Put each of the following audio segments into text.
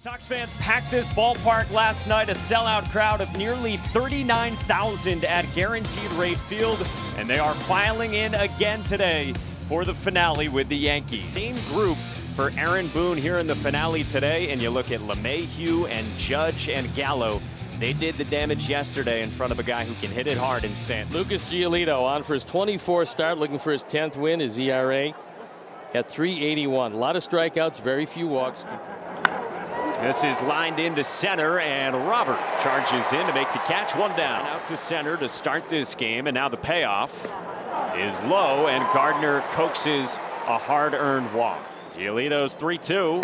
Sox fans packed this ballpark last night, a sellout crowd of nearly 39,000 at Guaranteed Rate Field, and they are filing in again today for the finale with the Yankees. Same group for Aaron Boone here in the finale today, and you look at LeMahieu and Judge and Gallo. They did the damage yesterday in front of a guy who can hit it hard in Stanton. Lucas Giolito on for his 24th start, looking for his 10th win. His ERA at 3.81. A lot of strikeouts, very few walks. This is lined into center, and Robert charges in to make the catch. One down. Out to center to start this game, and now the payoff is low, and Gardner coaxes a hard-earned walk. Giolito's 3-2, and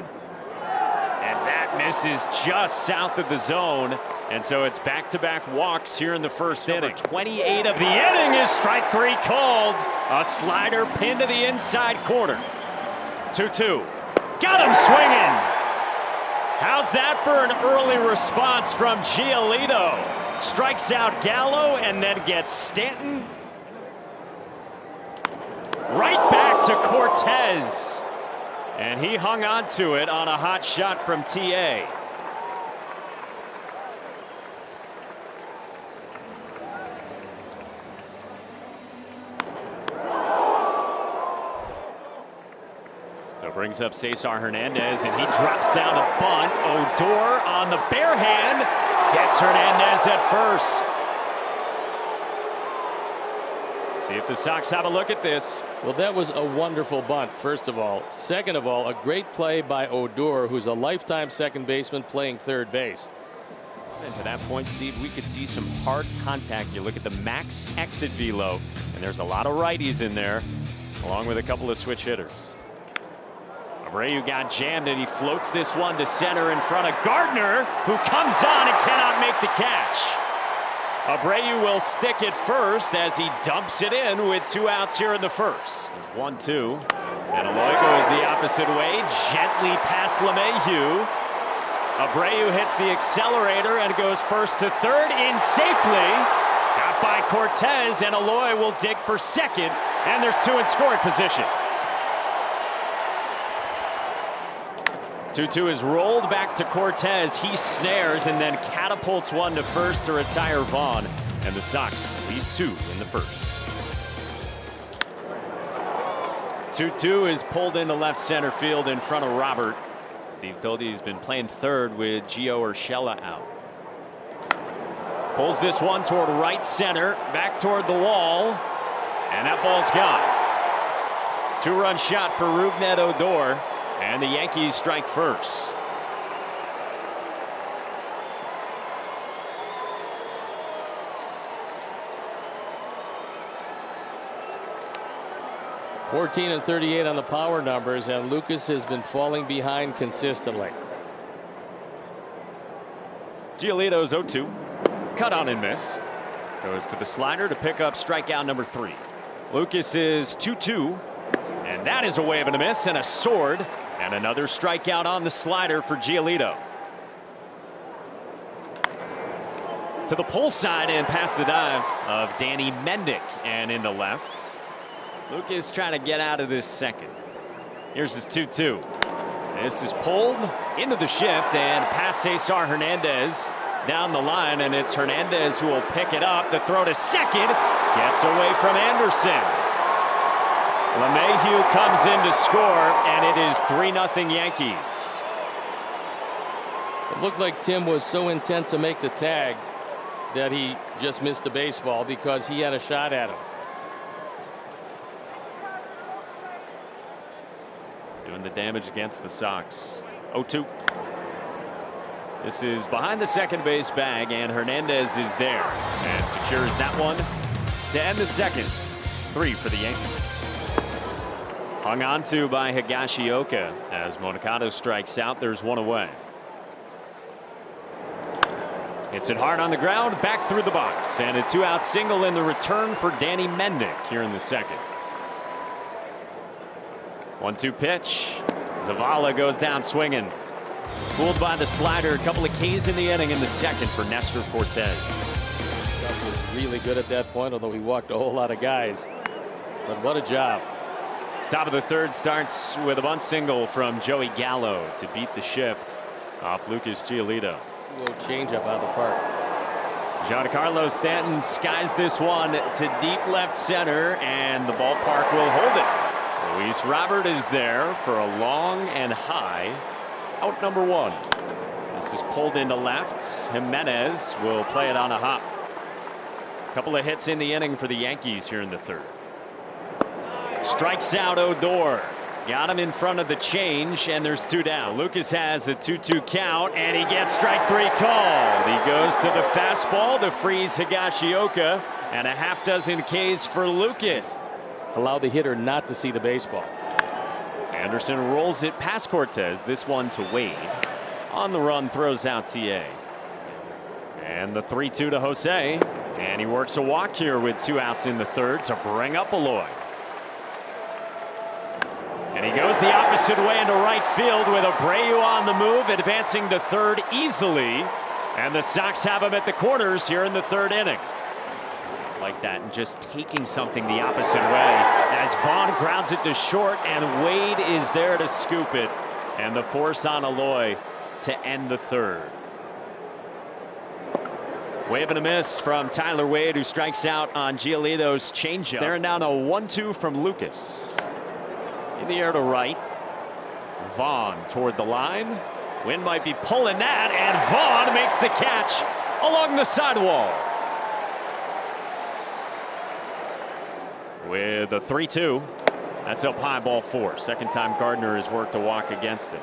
that misses just south of the zone, and so it's back-to-back walks here in the first inning. 28 of the inning is strike three called. A slider pinned to the inside corner. 2-2. Got him swinging. How's that for an early response from Giolito? Strikes out Gallo and then gets Stanton right back to Cortes. And he hung on to it on a hot shot from TA. So brings up Cesar Hernandez, and he drops down a bunt. Odor on the bare hand gets Hernandez at first. See if the Sox have a look at this. Well, that was a wonderful bunt, first of all. Second of all, a great play by Odor, who's a lifetime second baseman playing third base. And to that point, Steve, we could see some hard contact. You look at the max exit velo, and there's a lot of righties in there, along with a couple of switch hitters. Abreu got jammed, and he floats this one to center in front of Gardner, who comes on and cannot make the catch. Abreu will stick it first as he dumps it in with 2 outs here in the first. It's 1-2, and Eloy goes the opposite way, gently past LeMahieu. Abreu hits the accelerator and goes first to third in safely. Got by Cortes, and Eloy will dig for second, and there's 2 in scoring position. 2-2 is rolled back to Cortes. He snares and then catapults one to first to retire Vaughn. And the Sox lead 2 in the first. 2-2 is pulled into left center field in front of Robert. Steve told you he's been playing third with Gio Urshela out. Pulls this one toward right center, back toward the wall, and that ball's gone. 2-run shot for Rougned Odor. And the Yankees strike first. $14 and 38 on the power numbers, and Lucas has been falling behind consistently. Giolito's 0-2. Cut on and miss. Goes to the slider to pick up strikeout number 3. Lucas is 2-2. And that is a wave and a miss and a sword. And another strikeout on the slider for Giolito. To the pull side and past the dive of Danny Mendick, and in the left. Lucas trying to get out of this second. Here's his 2-2. This is pulled into the shift and past Cesar Hernandez down the line, and it's Hernandez who will pick it up. The throw to second gets away from Anderson. LeMahieu comes in to score, and it is 3-0 Yankees. It looked like Tim was so intent to make the tag that he just missed the baseball because he had a shot at him. Doing the damage against the Sox. 0-2. This is behind the second base bag, and Hernandez is there and secures that one to end the second. 3 for the Yankees. Hung on to by Higashioka as Monacato strikes out. There's 1 away. Hits it hard on the ground, back through the box, and a 2-out single in the return for Danny Mendick here in the second. 1-2 pitch. Zavala goes down swinging. Fooled by the slider. A couple of Ks in the inning in the second for Nestor Cortes. That was really good at that point, although he walked a whole lot of guys. But what a job. Top of the third starts with a bunt single from Joey Gallo to beat the shift. off Lucas Giolito. Little changeup out of the park. Giancarlo Stanton skies this one to deep left center, and the ballpark will hold it. Luis Robert is there for a long and high. Out number 1. This is pulled into left. Jimenez will play it on a hop. Couple of hits in the inning for the Yankees here in the 3rd. Strikes out Odor. Got him in front of the change, and there's 2 down. Lucas has a 2-2 count, and he gets strike 3 called. He goes to the fastball to freeze Higashioka, and a half dozen Ks for Lucas. Allow the hitter not to see the baseball. Anderson rolls it past Cortes. This one to Wade. On the run, throws out TA. And the 3-2 to Jose. And he works a walk here with 2 outs in the 3rd to bring up Eloy. And he goes the opposite way into right field with Abreu on the move, advancing to 3rd easily. And the Sox have him at the corners here in the 3rd inning. Like that, and just taking something the opposite way as Vaughn grounds it to short, and Wade is there to scoop it. And the force on Eloy to end the 3rd. Wave and a miss from Tyler Wade, who strikes out on Giolito's changeup. Staring down a 1-2 from Lucas. In the air to right. Vaughn toward the line. Wind might be pulling that, and Vaughn makes the catch along the sidewall. With a 3-2. That's up high, ball 4. Second time Gardner has worked a walk against it.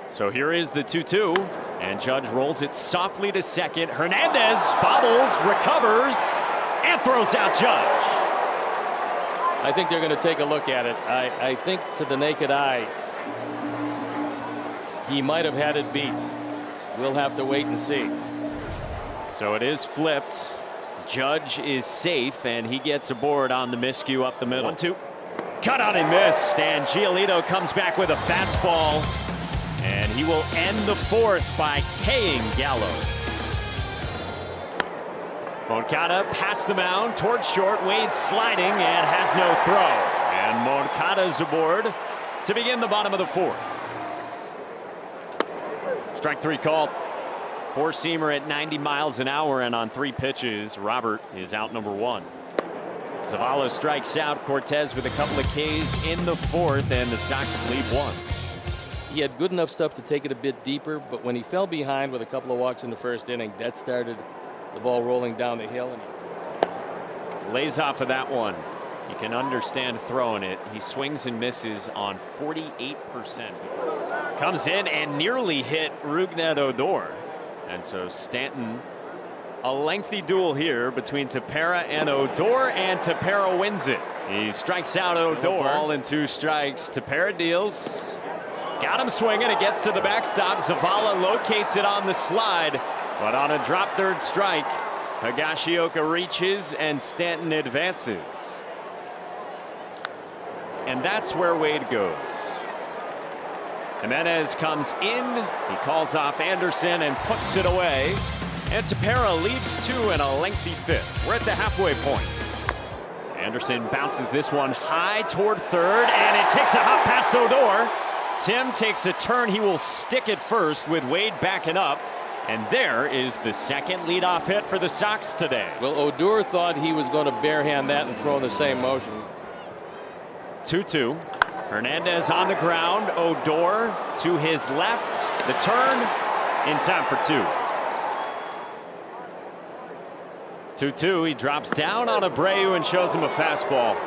So here is the 2-2, and Judge rolls it softly to second. Hernandez bobbles, recovers, and throws out Judge. I think they're going to take a look at it. I think to the naked eye, he might have had it beat. We'll have to wait and see. So it is flipped. Judge is safe, and he gets aboard on the miscue up the middle. 1-2. Cut on and missed, and Giolito comes back with a fastball, and he will end the 4th by K-ing Gallo. Moncada past the mound towards short. Wade sliding and has no throw. And Moncada's aboard to begin the bottom of the 4th. Strike 3 called. 4-seamer at 90 miles an hour, and on 3 pitches, Robert is out number 1. Zavala strikes out Cortes with a couple of Ks in the 4th, and the Sox lead 1. He had good enough stuff to take it a bit deeper, but when he fell behind with a couple of walks in the 1st inning, that started the ball rolling down the hill, and he lays off of that one. You can understand throwing it. He swings and misses on 48%. Comes in and nearly hit Rougned Odor. And so Stanton, a lengthy duel here between Tepera and Odor, and Tepera wins it. He strikes out Odor. Ball and 2 strikes. Tepera deals. Got him swinging. It gets to the backstop. Zavala locates it on the slide. But on a drop 3rd strike, Higashioka reaches and Stanton advances. And that's where Wade goes. Jimenez comes in. He calls off Anderson and puts it away. And Tepera leaves 2 in a lengthy 5th. We're at the halfway point. Anderson bounces this one high toward 3rd, and it takes a hop past Odor. Tim takes a turn. He will stick it first with Wade backing up. And there is the 2nd leadoff hit for the Sox today. Well, Odor thought he was going to barehand that and throw in the same motion. 2-2. Hernandez on the ground. Odor to his left. The turn in time for 2. 2-2. He drops down on Abreu and shows him a fastball.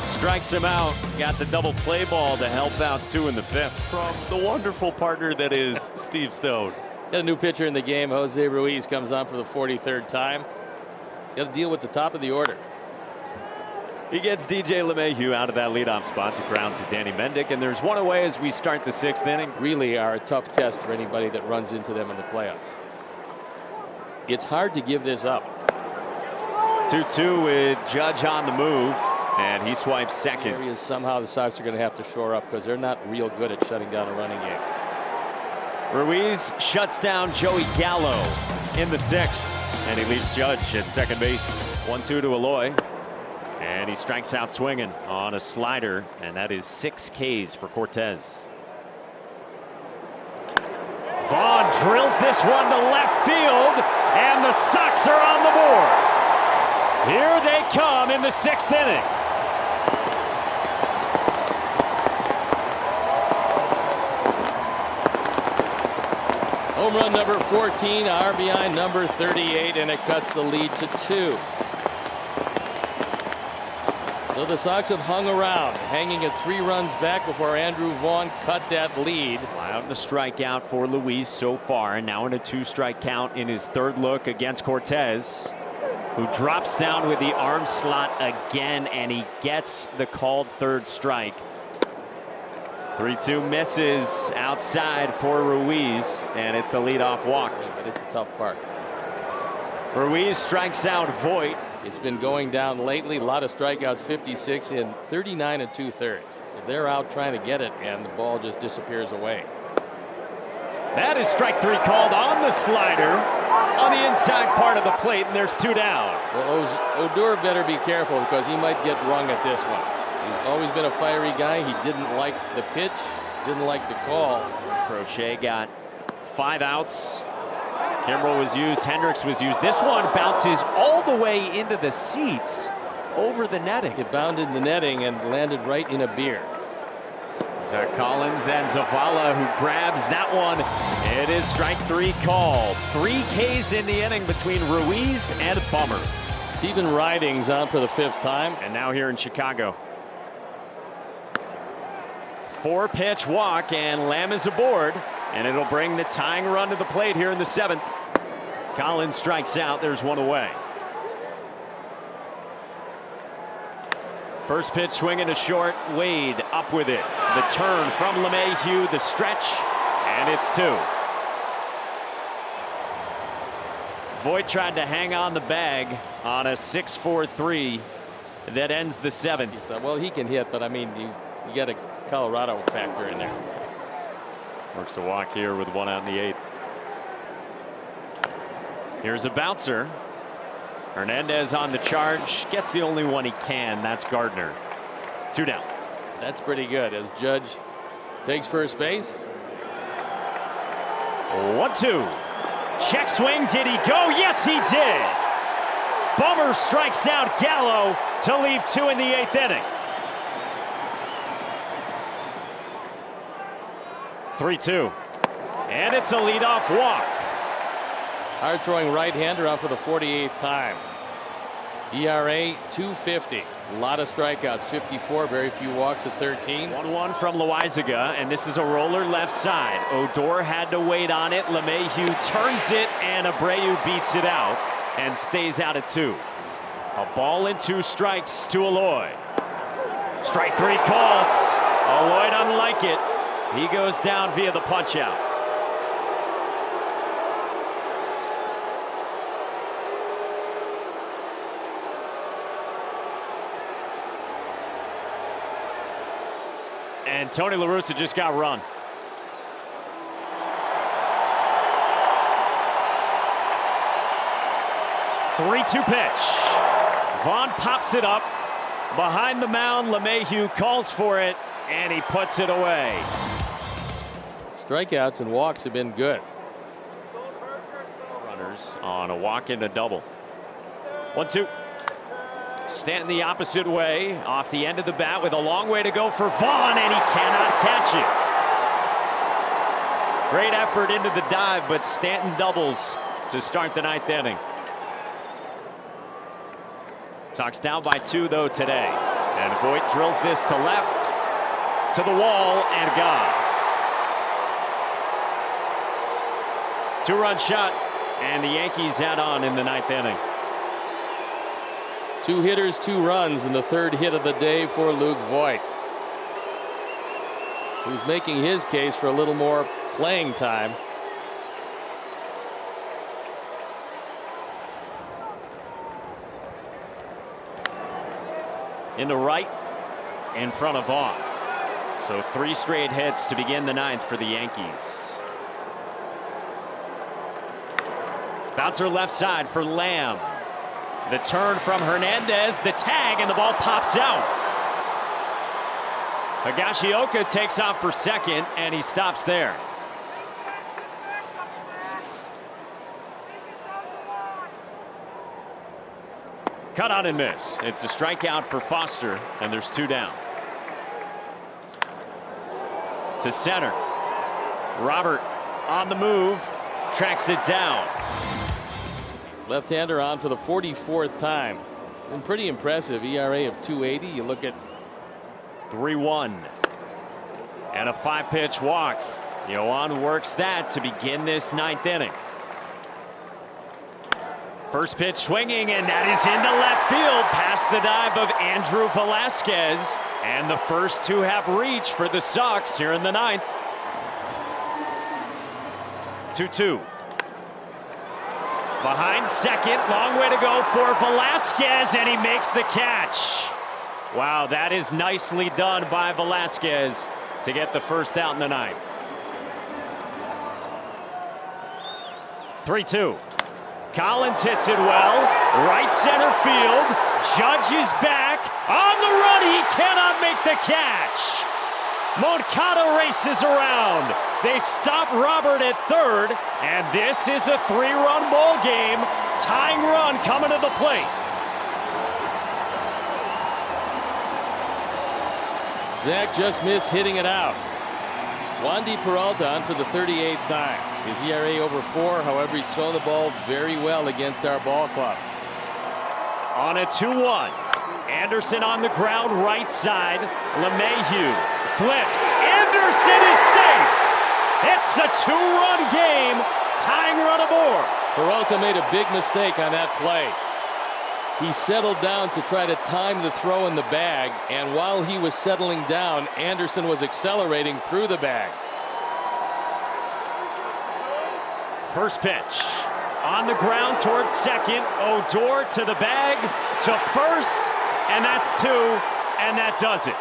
Strikes him out. Got the double play ball to help out 2 in the 5th from the wonderful partner that is Steve Stone. Got a new pitcher in the game. Jose Ruiz comes on for the 43rd time. Got to deal with the top of the order. He gets DJ LeMahieu out of that leadoff spot to ground to Danny Mendick, and there's 1 away as we start the 6th inning. Really are a tough test for anybody that runs into them in the playoffs. It's hard to give this up. 2-2 with Judge on the move, and he swipes 2nd. Areas somehow the Sox are going to have to shore up because they're not real good at shutting down a running game. Ruiz shuts down Joey Gallo in the 6th, and he leaves Judge at 2nd base. 1-2 to Eloy, and he strikes out swinging on a slider, and that is 6 Ks for Cortes. drills this one to left field, and the Sox are on the board. Here they come in the 6th inning. Home run number 14, RBI number 38, and it cuts the lead to 2. So the Sox have hung around, hanging at 3 runs back before Andrew Vaughn cut that lead. Out in a strikeout for Luis so far, and now in a 2-strike count in his 3rd look against Cortes, who drops down with the arm slot again, and he gets the called 3rd strike. 3-2 misses outside for Ruiz, and it's a leadoff walk. But it's a tough part. Ruiz strikes out Voit. It's been going down lately. A lot of strikeouts, 56 in 39 2/3. So they're out trying to get it, and the ball just disappears away. That is strike 3 called on the slider on the inside part of the plate, and there's 2 down. Well, Odor better be careful because he might get rung at this one. He's always been a fiery guy. He didn't like the pitch, didn't like the call. Crochet got 5 outs. Kimbrel was used, Hendricks was used. This one bounces all the way into the seats over the netting. It bounded the netting and landed right in a beer. Zach Collins and Zavala who grabs that one. It is strike 3 called. 3 Ks in the inning between Ruiz and Bummer. Stephen Riding's on for the 5th time. And now here in Chicago. 4-pitch walk, and Lamb is aboard, and it'll bring the tying run to the plate here in the 7th. Collins strikes out. There's 1 away. First pitch swinging to short. Wade up with it. The turn from LeMahieu, the stretch, and it's 2. Voit tried to hang on the bag on a 6-4-3 that ends the 7th. He said, well, he can hit, but I mean, you got a Colorado factor in there. Works a walk here with 1 out in the 8th. Here's a bouncer. Hernandez on the charge, gets the only one he can. That's Gardner. 2 down. That's pretty good as Judge takes first base. 1-2. Check swing. Did he go? Yes, he did. Bummer strikes out Gallo to leave 2 in the 8th inning. 3-2. And it's a leadoff walk. Hard throwing right-hander out for the 48th time. ERA 2.50. A lot of strikeouts, 54, very few walks at 13. 1-1 from Loaizaga, and this is a roller left side. Odor had to wait on it. LeMahieu turns it, and Abreu beats it out and stays out at 2. A ball and 2 strikes to Eloy. Strike 3 called. Eloy doesn't like it. He goes down via the punch out. And Tony La Russa just got run. Three-two pitch. Vaughn pops it up behind the mound. LeMahieu calls for it, and he puts it away. Strikeouts and walks have been good. Runners on a walk and a double. 1-2. Stanton the opposite way off the end of the bat with a long way to go for Vaughn, and he cannot catch it. Great effort into the dive, but Stanton doubles to start the 9th inning. Sox down by 2 though today, and Voit drills this to left, to the wall, and gone. 2-run shot, and the Yankees head on in the 9th inning. 2 hitters, 2 runs, and the 3rd hit of the day for Luke Voit, who's making his case for a little more playing time. In the right, in front of Vaughn. So 3 straight hits to begin the 9th for the Yankees. Bouncer left side for Lamb. The turn from Hernandez, the tag, and the ball pops out. Higashioka takes off for second, and he stops there. Cut on and miss. It's a strikeout for Foster, and there's 2 down. To center. Robert on the move, tracks it down. Left-hander on for the 44th time. Been pretty impressive. ERA of 2.80. You look at 3-1 and a 5-pitch walk. Yoan works that to begin this 9th inning. First pitch swinging, and that is into left field past the dive of Andrew Velasquez. And the first 2 have reached for the Sox here in the 9th. 2-2. Behind second, long way to go for Velasquez, and he makes the catch. Wow, that is nicely done by Velasquez to get the first out in the 9th. 3-2. Collins hits it well. Right center field. Judge is back. On the run, he cannot make the catch. Moncada races around. They stop Robert at third, and this is a 3-run ball game. Tying run coming to the plate. Zach just missed hitting it out. Wandy Peralta on for the 38th time. His ERA over 4. However, he's thrown the ball very well against our ball club. On a 2-1. Anderson on the ground, right side. LeMahieu flips. Anderson is safe. It's a 2-run game. Tying run aboard. Peralta made a big mistake on that play. He settled down to try to time the throw in the bag, and while he was settling down, Anderson was accelerating through the bag. First pitch on the ground towards second. Odor to the bag, to first, and that's 2, and that does it.